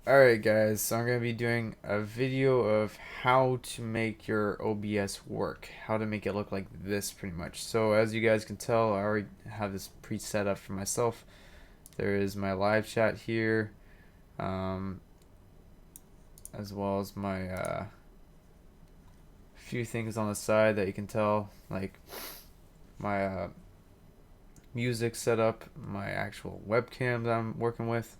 Alright guys, so I'm going to be doing a video of how to make your OBS work. How to make it look like this pretty much. So as you guys can tell, I already have this preset up for myself. There is my live chat here, um, as well as my few things on the side that you can tell, like my music setup, my actual webcam that I'm working with,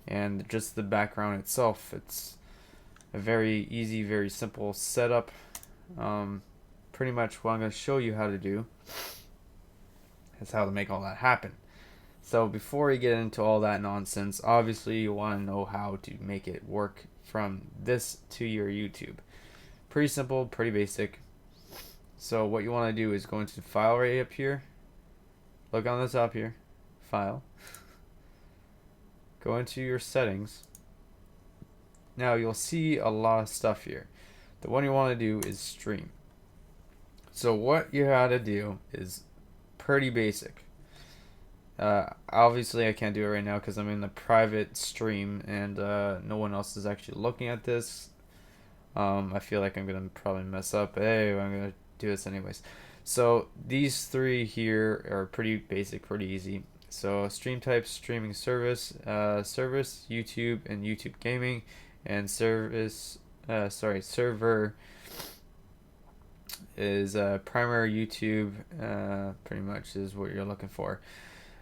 and just the background itself. It's a very easy, very simple setup. Um, Pretty much what I'm going to show you how to do is how to make all that happen. So before you get into all that nonsense, obviously you want to know how to make it work from this to your YouTube. Pretty simple, pretty basic. So what you want to do is go into the file right up here. Look on the top here, file. Go into your settings. Now you'll see a lot of stuff here. The one you want to do is stream. So what you gotta do is pretty basic. Obviously I can't do it right now because I'm in the private stream and no one else is actually looking at this. I feel like I'm gonna probably mess up, but hey, I'm gonna do this anyways. So these three here are pretty basic, pretty easy. So stream type, streaming service, service, YouTube and YouTube gaming, and service, server is primary YouTube, pretty much is what you're looking for.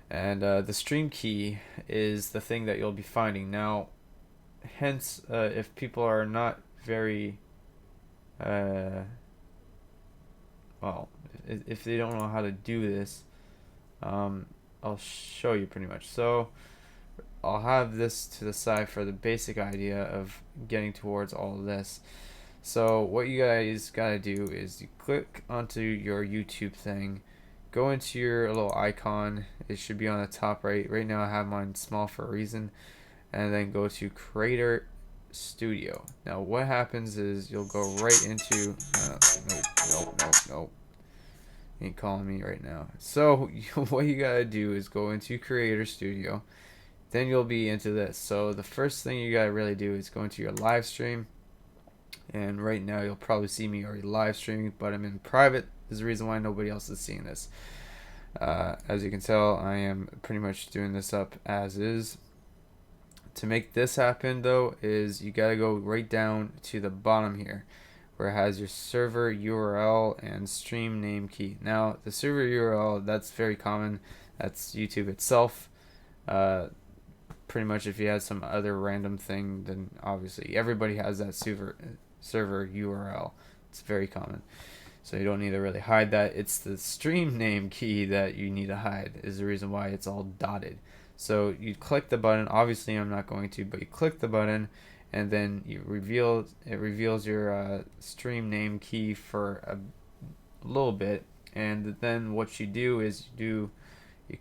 And the stream key is the thing that you'll be finding. Now, hence, if people are not very, well, if they don't know how to do this, I'll show you pretty much. So, I'll have this to the side for the basic idea of getting towards all of this. So what you guys gotta do is you click onto your YouTube thing, go into your little icon. It should be on the top right. Right now I have mine small for a reason. And then go to Creator Studio. Now what happens is you'll go right into nope. You ain't calling me right now. So what you gotta do is go into Creator Studio. Then you'll be into this. So the first thing you gotta really do is go into your live stream. And right now you'll probably see me already live streaming, but I'm in private. There's a reason why nobody else is seeing this. As you can tell, I am pretty much doing this up as is. To make this happen though, is you gotta go right down to the bottom here where it has your server URL and stream name key. Now the server URL, that's very common. That's YouTube itself. Pretty much if you had some other random thing, then obviously everybody has that server URL. It's very common, so you don't need to really hide that. It's the stream name key that you need to hide, is the reason why it's all dotted. So you click the button. Obviously I'm not going to, but you click the button and then it reveals your stream name key for a little bit. And then what you do is you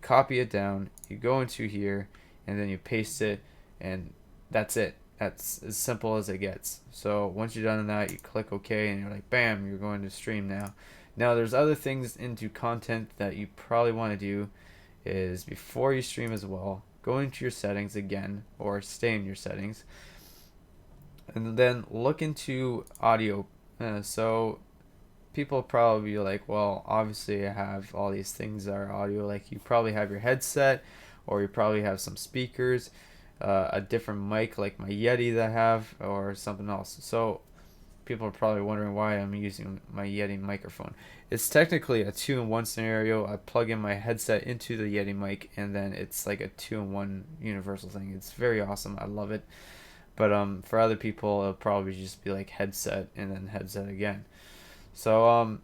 copy it down, you go into here, and then you paste it, and that's it. That's as simple as it gets. So once you're done that, you click OK, and you're like, bam, you're going to stream now. Now there's other things into content that you probably want to do is before you stream as well, go into your settings again, or stay in your settings, and then look into audio. So people probably be like, well, obviously I have all these things that are audio. Like you probably have your headset, or you probably have some speakers, a different mic like my Yeti that I have, or something else. So people are probably wondering why I'm using my Yeti microphone. It's technically a 2-in-1 scenario. I plug in my headset into the Yeti mic, and then it's like a 2-in-1 universal thing. It's very awesome. I love it. But for other people, it'll probably just be like headset and then headset again. So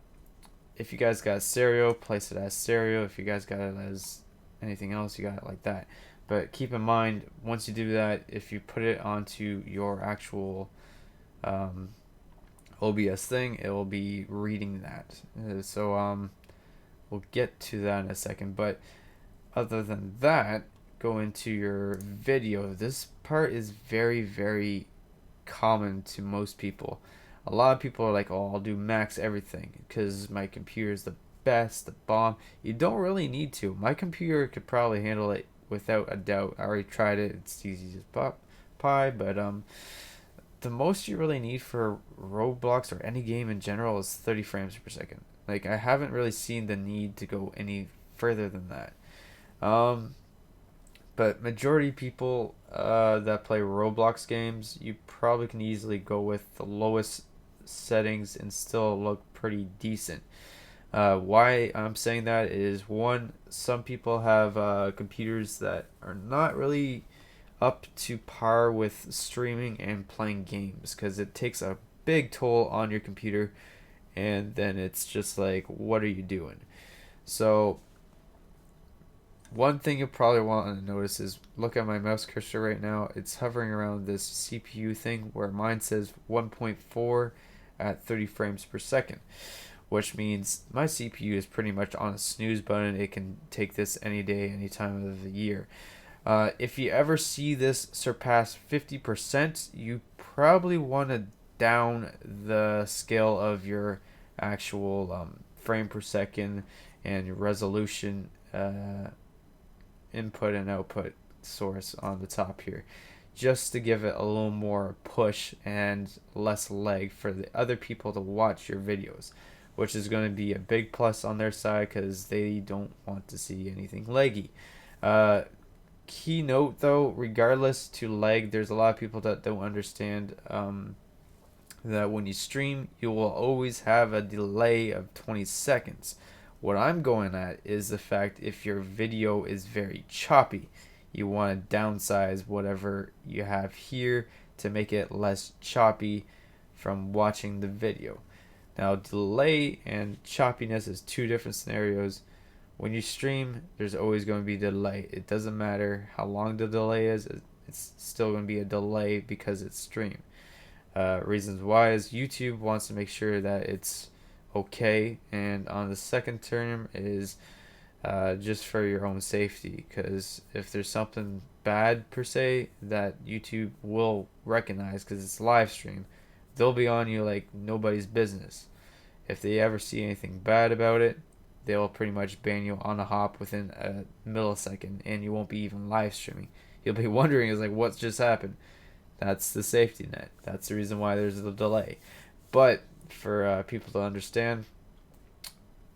if you guys got stereo, place it as stereo. If you guys got it as anything else, you got it like that. But keep in mind, once you do that, if you put it onto your actual OBS thing, it will be reading that. So we'll get to that in a second. But other than that, go into your video. This part is very, very common to most people. A lot of people are like, oh, I'll do max everything because my computer is the best, the bomb. You don't really need to. My computer could probably handle it without a doubt. I already tried it. It's easy. Just pop, Pi, but the most you really need for Roblox or any game in general is 30 frames per second. Like, I haven't really seen the need to go any further than that. Um, but majority people that play Roblox games, you probably can easily go with the lowest settings and still look pretty decent. Why I'm saying that is, one, some people have computers that are not really up to par with streaming and playing games because it takes a big toll on your computer, and then it's just like, what are you doing? So one thing you'll probably want to notice is, look at my mouse cursor right now. It's hovering around this CPU thing where mine says 1.4 at 30 frames per second, which means my CPU is pretty much on a snooze button. It can take this any day, any time of the year. If you ever see this surpass 50%, you probably want to down the scale of your actual frame per second and your resolution input and output source on the top here, just to give it a little more push and less lag for the other people to watch your videos, which is going to be a big plus on their side because they don't want to see anything laggy. Key note though, regardless to lag, there's a lot of people that don't understand that when you stream, you will always have a delay of 20 seconds. What I'm going at is the fact, if your video is very choppy, you want to downsize whatever you have here to make it less choppy from watching the video. Now, delay and choppiness is two different scenarios. When you stream, there's always going to be delay. It doesn't matter how long the delay is, it's still going to be a delay because it's streamed. Reasons why is YouTube wants to make sure that it's okay, and on the second term is just for your own safety, because if there's something bad per se that YouTube will recognize because it's live stream, they'll be on you like nobody's business. If they ever see anything bad about it, they'll pretty much ban you on a hop within a millisecond, and you won't be even live streaming. You'll be wondering, is like, what's just happened? That's the safety net. That's the reason why there's a delay. But for people to understand,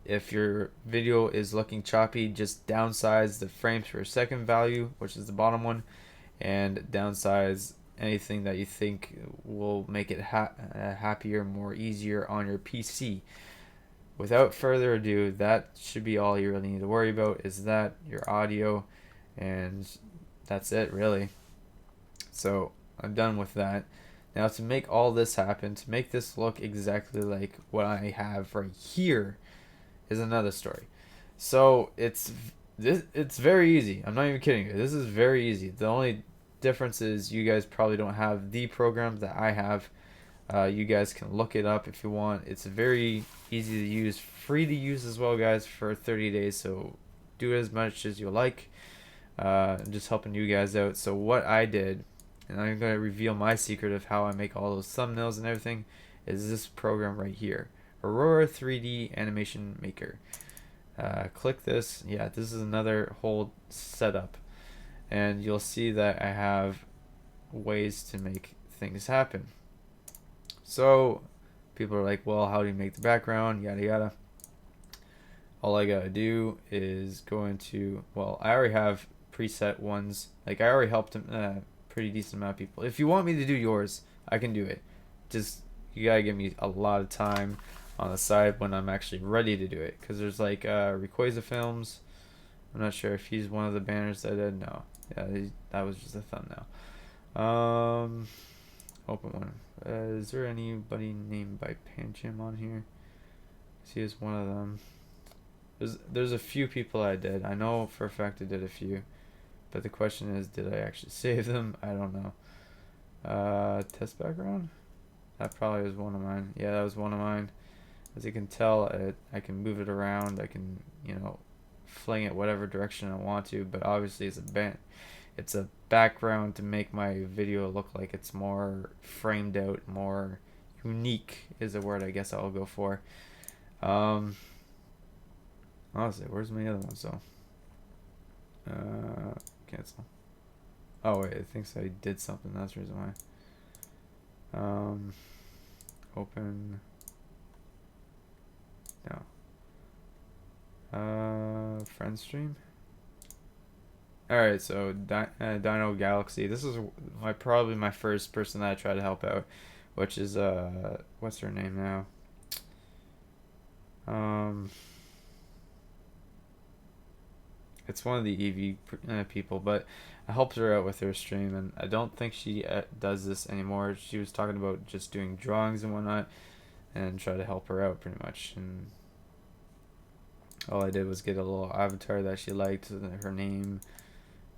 if your video is looking choppy, just downsize the frames per second value, which is the bottom one, and downsize anything that you think will make it happier, more easier on your PC. Without further ado, that should be all you really need to worry about, is that your audio, and that's it really. So I'm done with that. Now, to make all this happen, to make this look exactly like what I have right here, is another story. So it's very easy. I'm not even kidding you. This is very easy. The only difference is you guys probably don't have the program that I have. You guys can look it up if you want. It's very easy to use, free to use as well, guys, for 30 days. So do as much as you like. I'm just helping you guys out. So what I did, and I'm going to reveal my secret of how I make all those thumbnails and everything, is this program right here, Aurora 3D Animation Maker. Click this. Yeah, this is another whole setup, and you'll see that I have ways to make things happen. So people are like, well, how do you make the background, yada yada. All I gotta do is go into, well, I already have preset ones. Like, I already helped them pretty decent amount of people. If you want me to do yours, I can do it. Just, you gotta give me a lot of time on the side when I'm actually ready to do it, because there's like Vanillishfilms. I'm not sure if he's one of the banners that I did. No, yeah, that was just a thumbnail. Open one. Is there anybody named by Pancham on here? See, is one of them. There's a few people I did. I know for a fact I did a few, but the question is, did I actually save them? I don't know. Test background? That probably was one of mine. Yeah, that was one of mine. As you can tell, I can move it around. I can, fling it whatever direction I want to, but obviously it's a background to make my video look like it's more framed out, more unique is the word I guess I'll go for. Honestly, where's my other one? So cancel. Oh wait, I think so. I did something. That's the reason why. Open. No. Friend stream. All right, so Dino Galaxy. This is probably my first person that I try to help out, which is what's her name now? It's one of the EV people, but I helped her out with her stream, and I don't think she does this anymore. She was talking about just doing drawings and whatnot, and try to help her out pretty much. And all I did was get a little avatar that she liked, her name,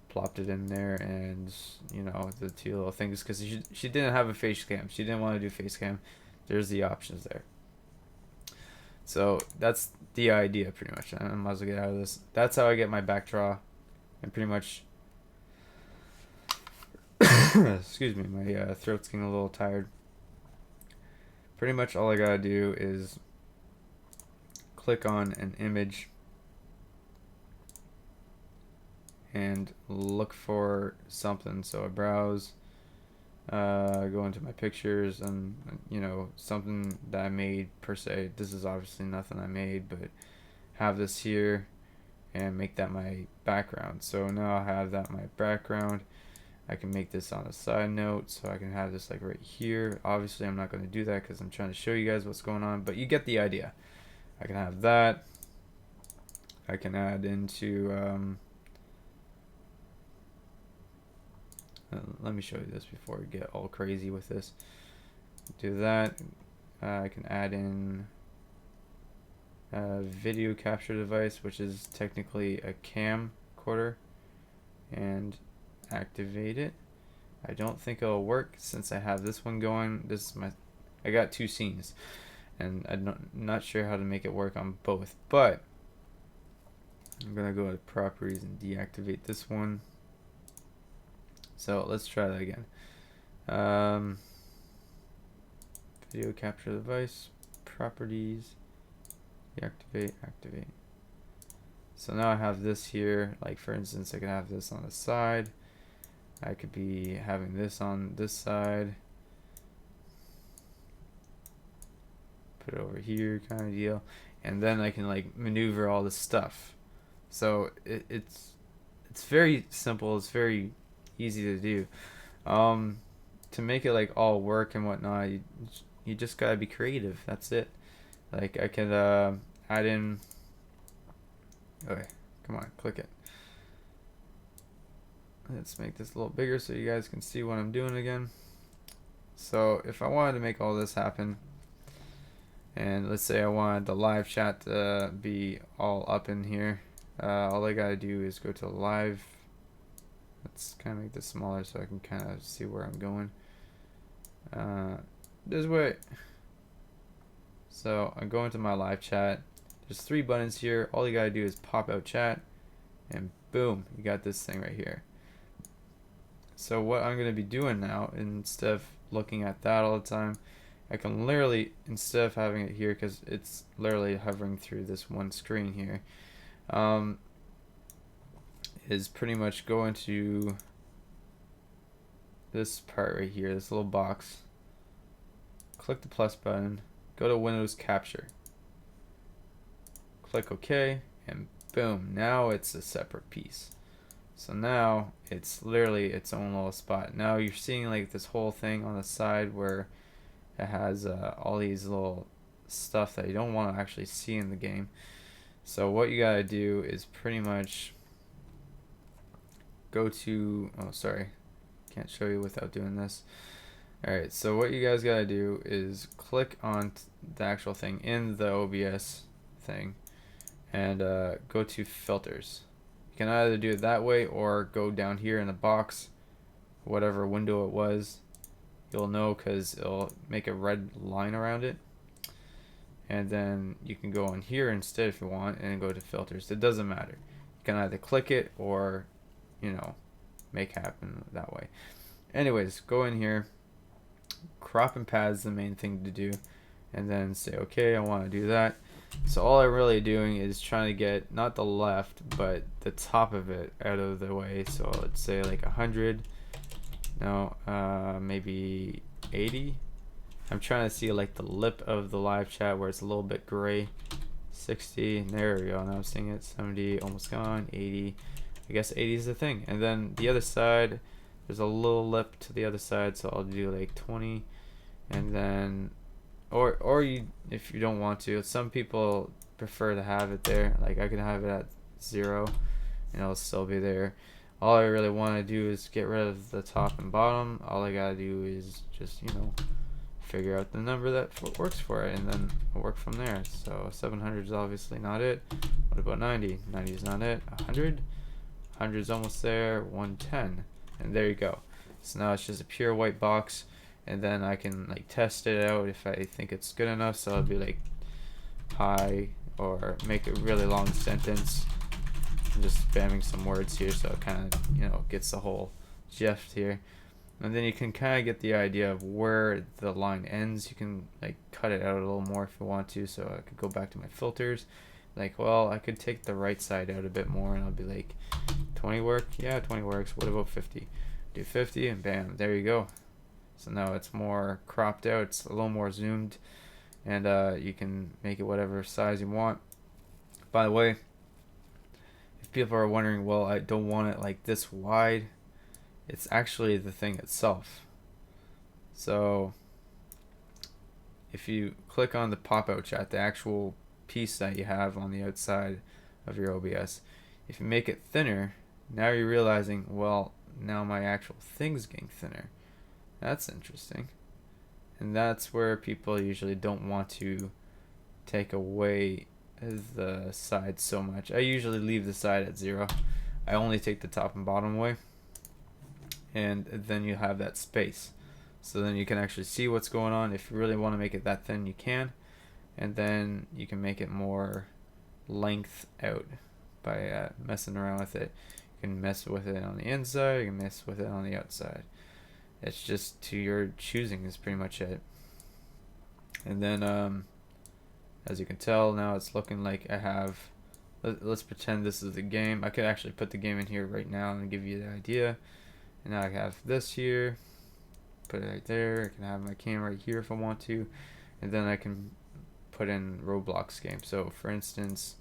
plopped it in there, and you know, the two little things, because she didn't have a face cam. She didn't want to do face cam. There's the options there. So that's the idea pretty much. I might as well get out of this. That's how I get my back draw, and pretty much excuse me, my throat's getting a little tired. Pretty much all I gotta do is click on an image and look for something. So I browse, go into my pictures, and you know, something that I made per se. This is obviously nothing I made, but have this here and make that my background. So now I have that my background. I can make this on a side note, so I can have this like right here. Obviously I'm not going to do that because I'm trying to show you guys what's going on, but you get the idea. I can have that. I can add into let me show you this before we get all crazy with this. Do that. I can add in a video capture device, which is technically a camcorder, and activate it. I don't think it'll work since I have this one going. This is I got two scenes, and I'm not sure how to make it work on both, but I'm gonna go to properties and deactivate this one. So let's try that again. Video capture device, properties, deactivate, activate. So now I have this here. Like for instance, I can have this on the side. I could be having this on this side. Put it over here, kind of deal. And then I can like maneuver all this stuff. So it's very simple. It's very easy to do. To make it like all work and whatnot, you just gotta be creative. That's it. Like I could add in. Okay, come on, click it. Let's make this a little bigger so you guys can see what I'm doing again. So if I wanted to make all this happen, and let's say I wanted the live chat to be all up in here, all I gotta do is go to live. Let's kind of make this smaller so I can kind of see where I'm going. This way. So I go into my live chat. There's 3 buttons here. All you gotta do is pop out chat, and boom, you got this thing right here. So what I'm gonna be doing now, instead of looking at that all the time, I can literally, instead of having it here, because it's literally hovering through this one screen here, is pretty much go into this part right here, this little box, click the plus button, go to Windows Capture, click OK, and boom, now it's a separate piece. So now it's literally its own little spot. Now you're seeing like this whole thing on the side where it has all these little stuff that you don't want to actually see in the game. So what you gotta do is pretty much go to, oh sorry, can't show you without doing this. Alright, so what you guys gotta do is click on the actual thing in the OBS thing and go to filters. You can either do it that way or go down here in the box, whatever window it was. You'll know because it'll make a red line around it. And then you can go on here instead if you want and go to filters. It doesn't matter. You can either click it or, you know, make happen that way. Anyways, go in here. Crop and pad is the main thing to do. And then say, okay, I want to do that. So all I'm really doing is trying to get not the left but the top of it out of the way. So let's say like 100. No, maybe 80. I'm trying to see like the lip of the live chat where it's a little bit gray. 60. There we go. Now I'm seeing it. 70. Almost gone. 80. I guess 80 is the thing. And then the other side, there's a little lip to the other side, so I'll do like 20. And then, or you, if you don't want to, some people prefer to have it there. Like I can have it at 0, and it'll still be there. All I really want to do is get rid of the top and bottom. All I gotta do is just, you know, figure out the number that works for it, and then I'll work from there. So 700 is obviously not it. What about 90? 90 is not it. 100? 100 is almost there. 110. And there you go. So now it's just a pure white box, and then I can like test it out if I think it's good enough. So I'll be like hi, or make a really long sentence. I'm just spamming some words here so it kind of, you know, gets the whole gist here. And then you can kind of get the idea of where the line ends. You can like cut it out a little more if you want to. So I could go back to my filters. Like, well, I could take the right side out a bit more, and I'll be like, 20 work? Yeah, 20 works. What about 50? Do 50, and bam, there you go. So now it's more cropped out. It's a little more zoomed, and you can make it whatever size you want. By the way, if people are wondering, well, I don't want it like this wide, it's actually the thing itself. So if you click on the pop-out chat, the actual piece that you have on the outside of your OBS, if you make it thinner, now you're realizing, well, now my actual thing's getting thinner. That's interesting. And that's where people usually don't want to take away the side so much. I usually leave the side at 0. I only take the top and bottom away, and then you have that space. So then you can actually see what's going on. If you really want to make it that thin, you can. And then you can make it more length out by messing around with it. You can mess with it on the inside, you can mess with it on the outside. It's just to your choosing is pretty much it. And then as you can tell, now it's looking like I have, let's pretend this is the game. I could actually put the game in here right now and give you the idea. And now I have this here, put it right there. I can have my camera right here if I want to, and then I can put in Roblox game. So for instance,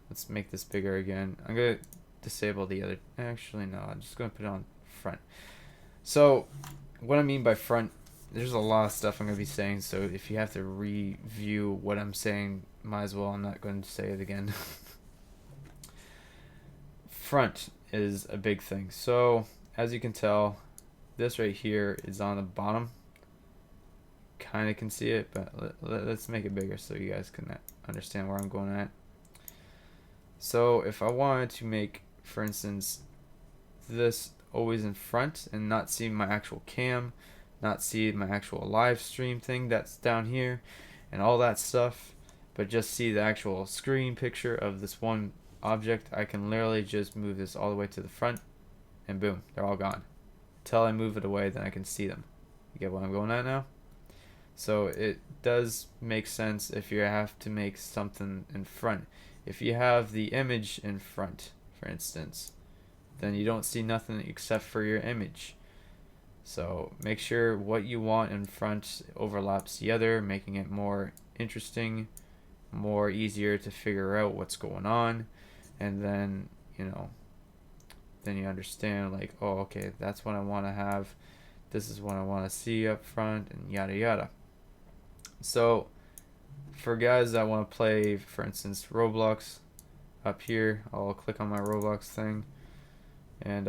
let's make this bigger again. I'm gonna disable the other, actually no, I'm just gonna put it on front. So what I mean by front, there's a lot of stuff I'm gonna be saying, so if you have to review what I'm saying, might as well, I'm not going to say it again. Front is a big thing. So as you can tell, this right here is on the bottom. Kind of can see it, but let's make it bigger so you guys can understand where I'm going at. So if I wanted to make, for instance, this always in front and not see my actual cam, not see my actual live stream thing that's down here and all that stuff, but just see the actual screen picture of this one object, I can literally just move this all the way to the front, and boom, they're all gone. Until I move it away, then I can see them. You get what I'm going at now? So it does make sense if you have to make something in front. If you have the image in front, for instance, then you don't see nothing except for your image. So make sure what you want in front overlaps the other, making it more interesting, more easier to figure out what's going on, and then, you know, then you understand, like, oh, okay, that's what I want to have, this is what I want to see up front, and yada yada. So for guys that want to play, for instance, Roblox, up here I'll click on my Roblox thing and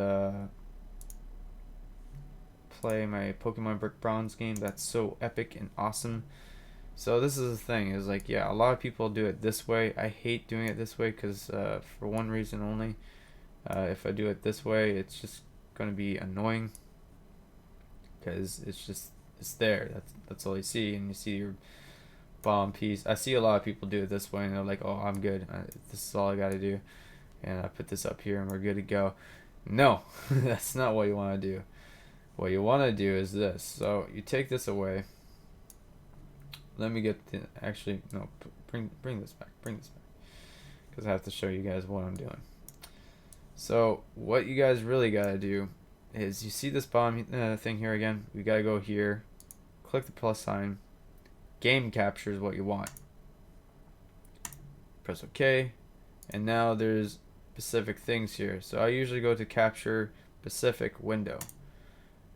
play my Pokemon Brick Bronze game. That's so epic and awesome. So this is the thing, is like, yeah, a lot of people do it this way. I hate doing it this way because for one reason only. If I do it this way, it's just going to be annoying because it's there. That's all you see, and you see your bomb piece. I see a lot of people do it this way, and they're like, oh, I'm good. This is all I got to do, and I put this up here, and we're good to go. No, that's not what you want to do. What you want to do is this. So you take this away. Let me get the, actually, no, bring this back, because I have to show you guys what I'm doing. So what you guys really gotta do is, you see this bottom thing here again. We gotta go here, click the plus sign. Game captures what you want. Press OK, and now there's specific things here. So I usually go to capture specific window,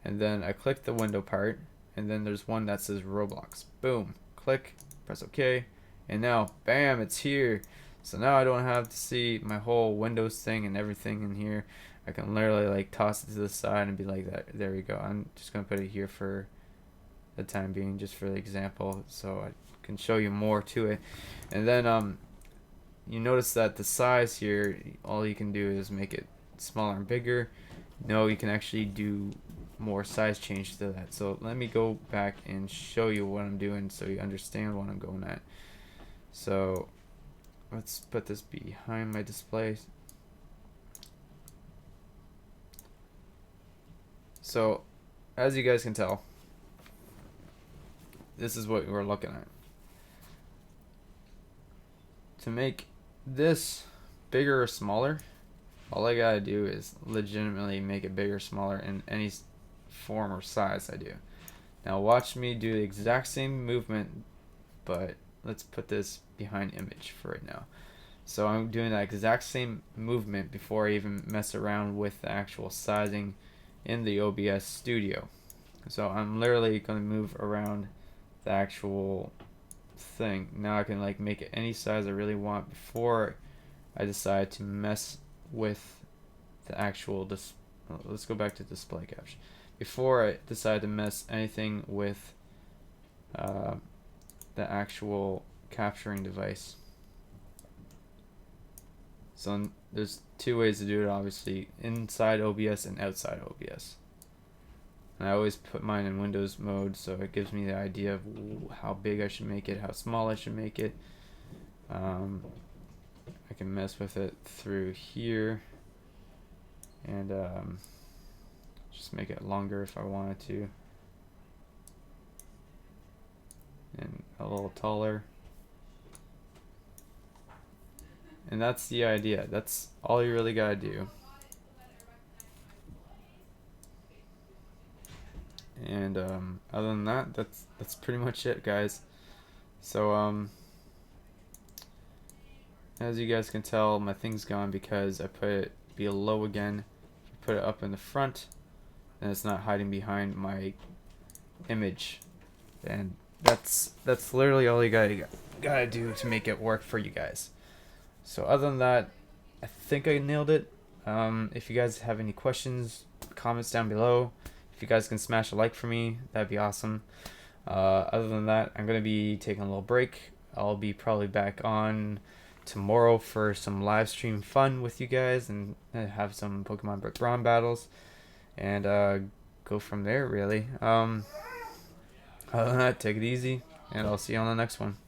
and then I click the window part, and then there's one that says Roblox. Boom, click, press OK, and now bam, it's here. So now I don't have to see my whole Windows thing and everything in here. I can literally like toss it to the side and be like that. There we go. I'm just gonna put it here for the time being, just for the example, so I can show you more to it. And then you notice that the size here, all you can do is make it smaller and bigger. No, you can actually do more size change to that. So let me go back and show you what I'm doing so you understand what I'm going at. So let's put this behind my display. So as you guys can tell, this is what we're looking at. To make this bigger or smaller, all I gotta do is legitimately make it bigger or smaller in any form or size I do. Now watch me do the exact same movement, but let's put this behind image for right now. So I'm doing that exact same movement before I even mess around with the actual sizing in the OBS studio. So I'm literally going to move around the actual thing. Now I can like make it any size I really want before I decide to mess with the actual let's go back to display caption. Before I decide to mess anything with the actual capturing device. So there's two ways to do it, obviously, inside OBS and outside OBS. And I always put mine in Windows mode, so it gives me the idea of how big I should make it, how small I should make it. I can mess with it through here, and just make it longer if I wanted to, and a little taller. And that's the idea. That's all you really gotta do. And other than that, that's pretty much it, guys. So as you guys can tell, my thing's gone because I put it below again. If you put it up in the front, then it's not hiding behind my image. And that's literally all you gotta do to make it work for you guys. So other than that, I think I nailed it. If you guys have any questions, comments down below. If you guys can smash a like for me, that'd be awesome. Other than that, I'm going to be taking a little break. I'll be probably back on tomorrow for some live stream fun with you guys, and have some Pokemon Brick Brawn battles, and go from there, really. Other than that, take it easy, and I'll see you on the next one.